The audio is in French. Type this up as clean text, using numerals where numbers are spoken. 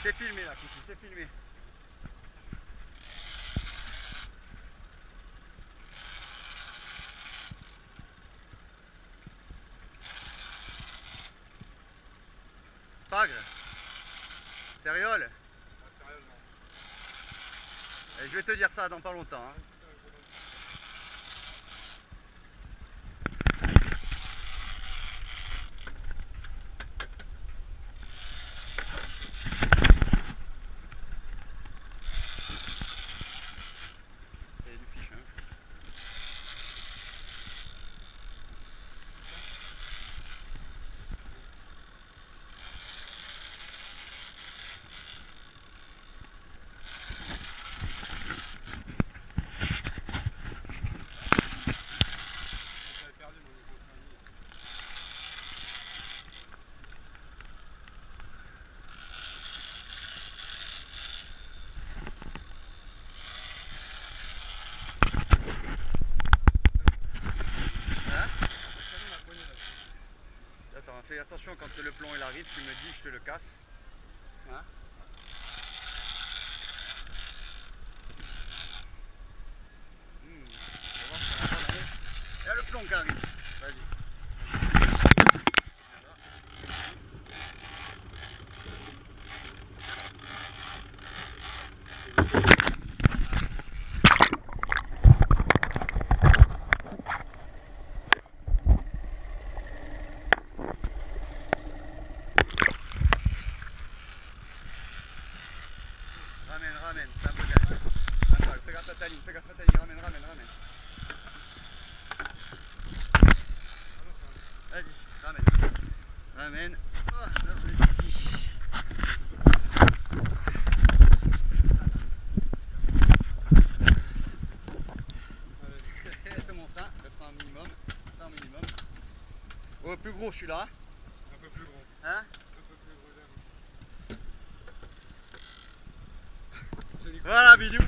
C'est filmé là, Coucou, c'est filmé. Pagre. Sériole? Ah, sérieux, non. Et je vais te dire ça dans pas longtemps. Hein. Et du fiche, hein. Attends, fais attention quand le plomb il arrive, tu me dis, je te le casse. Hein? Il y a le plomb qui arrive. Vas-y. Ramène, c'est un peu galère. Attends, fais gaffe à ta ligne, ramène. Vas-y, ramène. Oh, là, on est petit. Fais mon frein, le frein minimum. Oh, plus gros celui-là. Un peu plus gros. Hein? Un peu plus gros, j'avoue. Voilà, bidou.